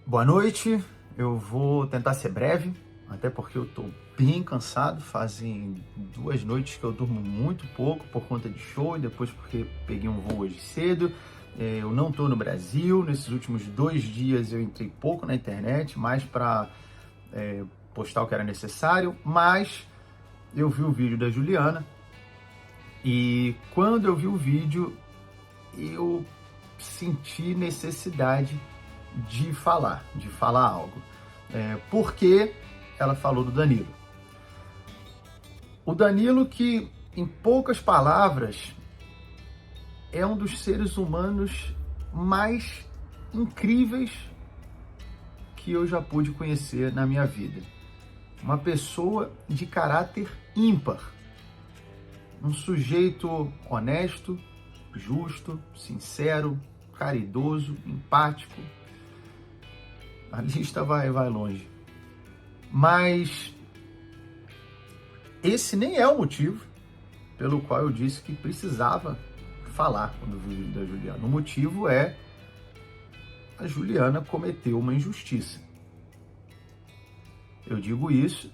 Boa noite, eu vou tentar ser breve, até porque eu tô bem cansado, fazem 2 noites que eu durmo muito pouco por conta de show e depois porque peguei um voo hoje cedo. Eu não tô no Brasil, nesses últimos 2 dias eu entrei pouco na internet, mais para postar o que era necessário, mas eu vi o vídeo da Juliana e quando eu vi o vídeo eu senti necessidade de falar algo. Porque ela falou do Danilo. O Danilo que, em poucas palavras, é um dos seres humanos mais incríveis que eu já pude conhecer na minha vida. Uma pessoa de caráter ímpar. Um sujeito honesto, justo, sincero, caridoso, empático. A lista vai longe. Mas esse nem é o motivo pelo qual eu disse que precisava falar quando vi o vídeo da Juliana. O motivo é a Juliana cometeu uma injustiça. Eu digo isso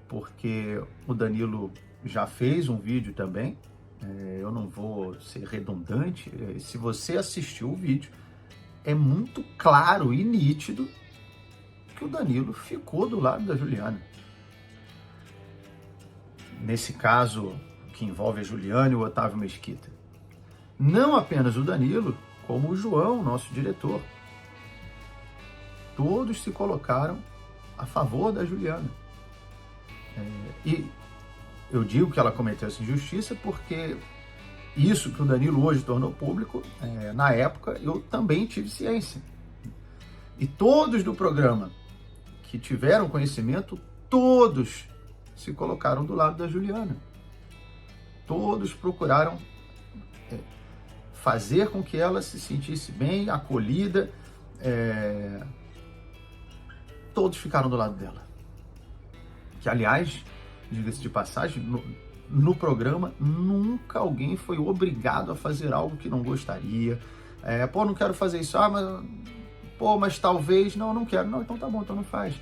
porque o Danilo já fez um vídeo também. Eu não vou ser redundante. Se você assistiu o vídeo, é muito claro e nítido que o Danilo ficou do lado da Juliana. Nesse caso, que envolve a Juliana e o Otávio Mesquita. Não apenas o Danilo, como o João, nosso diretor. Todos se colocaram a favor da Juliana. E eu digo que ela cometeu essa injustiça porque isso que o Danilo hoje tornou público, na época eu também tive ciência. E todos do programa que tiveram conhecimento, todos se colocaram do lado da Juliana. Todos procuraram fazer com que ela se sentisse bem, acolhida. Todos ficaram do lado dela. Que, aliás, diga-se de passagem, no programa, nunca alguém foi obrigado a fazer algo que não gostaria. Não quero fazer isso. Mas talvez... Não quero. Não, então tá bom, então não faz.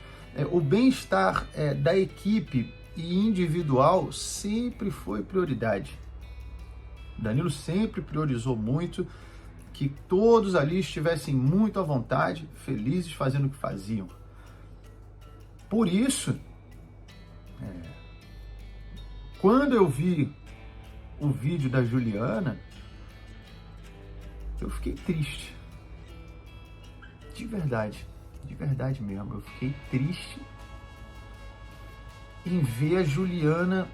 O bem-estar da equipe e individual sempre foi prioridade. Danilo sempre priorizou muito que todos ali estivessem muito à vontade, felizes fazendo o que faziam. Por isso, quando eu vi o vídeo da Juliana, eu fiquei triste. De verdade mesmo. Eu fiquei triste em ver a Juliana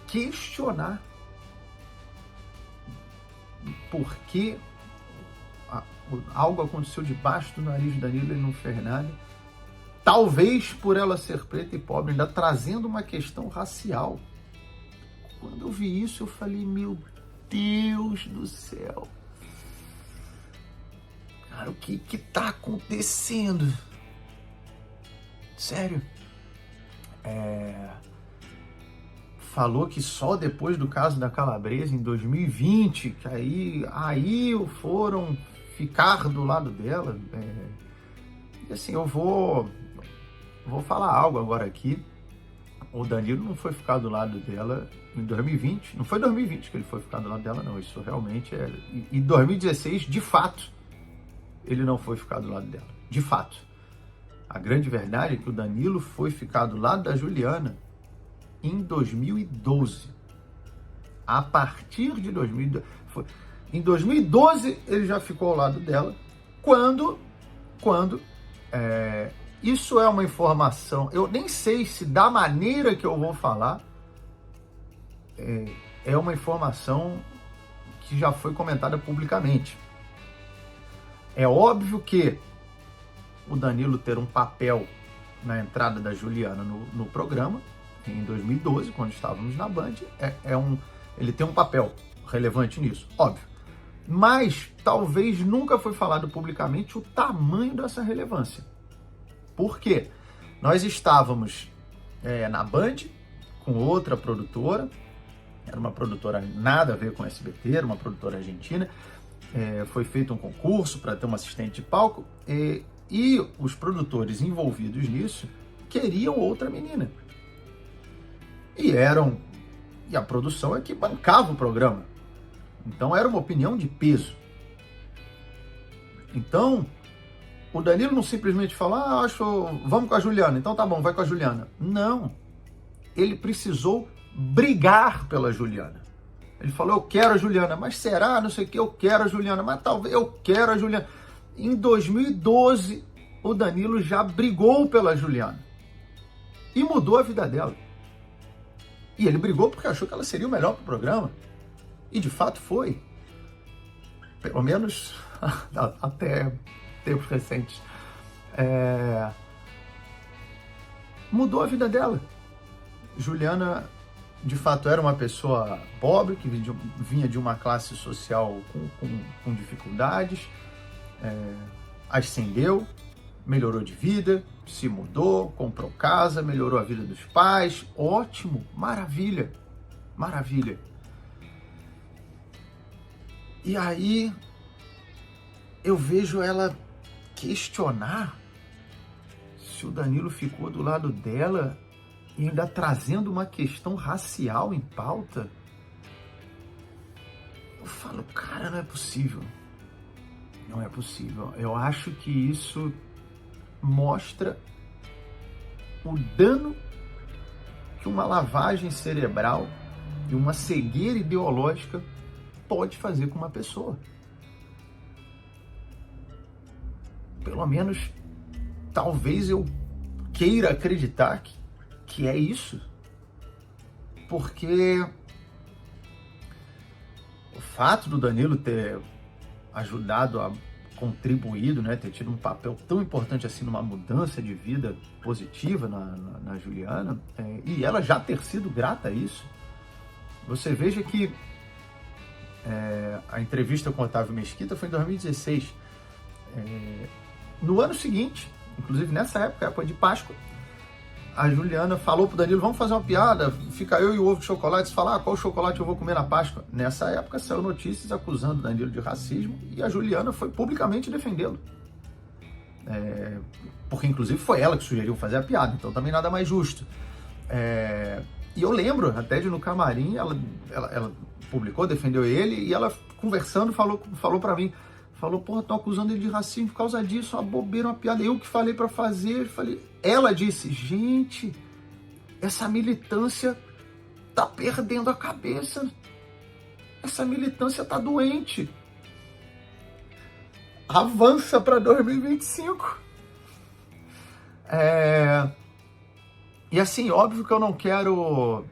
questionar por que algo aconteceu debaixo do nariz do Danilo e ele não fez nada. Talvez por ela ser preta e pobre, ainda trazendo uma questão racial. Quando eu vi isso, eu falei, meu Deus do céu. Cara, o que tá acontecendo? Sério. Falou que só depois do caso da Calabresa, em 2020, que aí foram ficar do lado dela. E assim, eu vou falar algo agora aqui. O Danilo não foi ficar do lado dela em 2020. Não foi 2020 que ele foi ficar do lado dela, não. Isso realmente é... Em 2016, de fato, ele não foi ficar do lado dela. De fato. A grande verdade é que o Danilo foi ficar do lado da Juliana em 2012. A partir de 2012... Em 2012, ele já ficou ao lado dela. Quando isso é uma informação, eu nem sei se da maneira que eu vou falar, é uma informação que já foi comentada publicamente. É óbvio que o Danilo ter um papel na entrada da Juliana no programa, em 2012, quando estávamos na Band, ele tem um papel relevante nisso, óbvio. Mas talvez nunca foi falado publicamente o tamanho dessa relevância. Por quê? Nós estávamos na Band com outra produtora, era uma produtora nada a ver com SBT, era uma produtora argentina. Foi feito um concurso para ter uma assistente de palco E os produtores envolvidos nisso queriam outra menina. E a produção é que bancava o programa. Então era uma opinião de peso. Então, o Danilo não simplesmente falou, vamos com a Juliana, então tá bom, vai com a Juliana. Não. Ele precisou brigar pela Juliana. Ele falou, eu quero a Juliana, mas será? Não sei o que, eu quero a Juliana, mas talvez eu quero a Juliana. Em 2012, o Danilo já brigou pela Juliana. E mudou a vida dela. E ele brigou porque achou que ela seria o melhor para o programa. E de fato foi. Pelo menos até tempos recentes. Mudou a vida dela. Juliana, de fato, era uma pessoa pobre, que vinha de uma classe social com dificuldades, ascendeu, melhorou de vida, se mudou, comprou casa, melhorou a vida dos pais, ótimo, maravilha, maravilha. E aí eu vejo ela questionar se o Danilo ficou do lado dela e ainda trazendo uma questão racial em pauta. Eu falo, cara, não é possível. Não é possível. Eu acho que isso mostra o dano que uma lavagem cerebral e uma cegueira ideológica pode fazer com uma pessoa. Pelo menos, talvez eu queira acreditar que é isso. Porque o fato do Danilo ter ajudado a contribuído, né, ter tido um papel tão importante assim numa mudança de vida positiva na Juliana, e ela já ter sido grata a isso. Você veja que a entrevista com o Otávio Mesquita foi em 2016. No ano seguinte, inclusive nessa época de Páscoa, a Juliana falou pro Danilo, vamos fazer uma piada, fica eu e o ovo de chocolate, você fala, qual chocolate eu vou comer na Páscoa? Nessa época saiu notícias acusando o Danilo de racismo e a Juliana foi publicamente defendê-lo. Porque inclusive foi ela que sugeriu fazer a piada, então também nada mais justo. E eu lembro até de no camarim, ela publicou, defendeu ele, e ela conversando falou pra mim, porra, estão acusando ele de racismo por causa disso, uma bobeira, uma piada, eu que falei pra fazer, ela disse, gente, essa militância tá perdendo a cabeça, essa militância tá doente, avança pra 2025. E assim, óbvio que eu não quero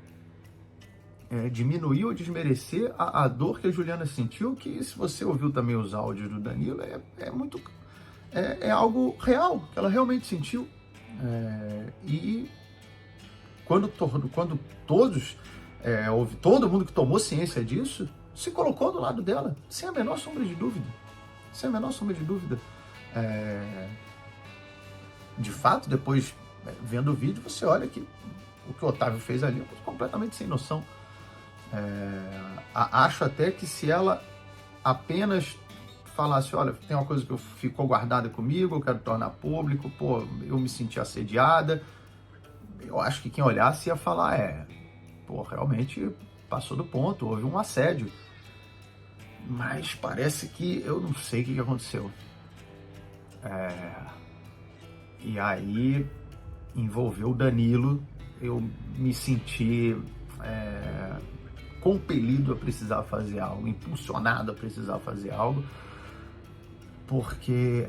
diminuir ou desmerecer a dor que a Juliana sentiu, que se você ouviu também os áudios do Danilo, é algo real, que ela realmente sentiu. E quando todo mundo que tomou ciência disso, se colocou do lado dela, sem a menor sombra de dúvida. Sem a menor sombra de dúvida. De fato, depois, vendo o vídeo, você olha que o que o Otávio fez ali é completamente sem noção. Acho até que se ela apenas falasse, olha, tem uma coisa que ficou guardada comigo, eu quero tornar público, eu me senti assediada, eu acho que quem olhasse ia falar, realmente passou do ponto, houve um assédio. Mas parece que eu não sei o que aconteceu. E aí envolveu o Danilo, eu me senti compelido a precisar fazer algo, impulsionado a precisar fazer algo, porque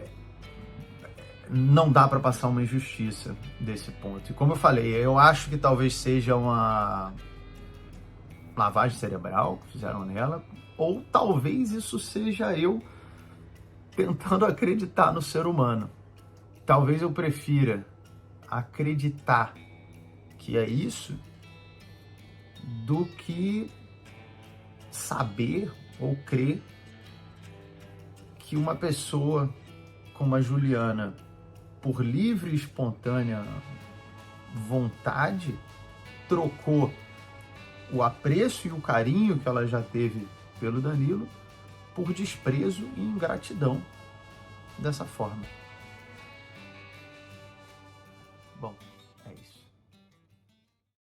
não dá para passar uma injustiça desse ponto. E como eu falei, eu acho que talvez seja uma lavagem cerebral que fizeram nela, ou talvez isso seja eu tentando acreditar no ser humano. Talvez eu prefira acreditar que é isso do que saber ou crer que uma pessoa como a Juliana, por livre e espontânea vontade, trocou o apreço e o carinho que ela já teve pelo Danilo por desprezo e ingratidão dessa forma. Bom,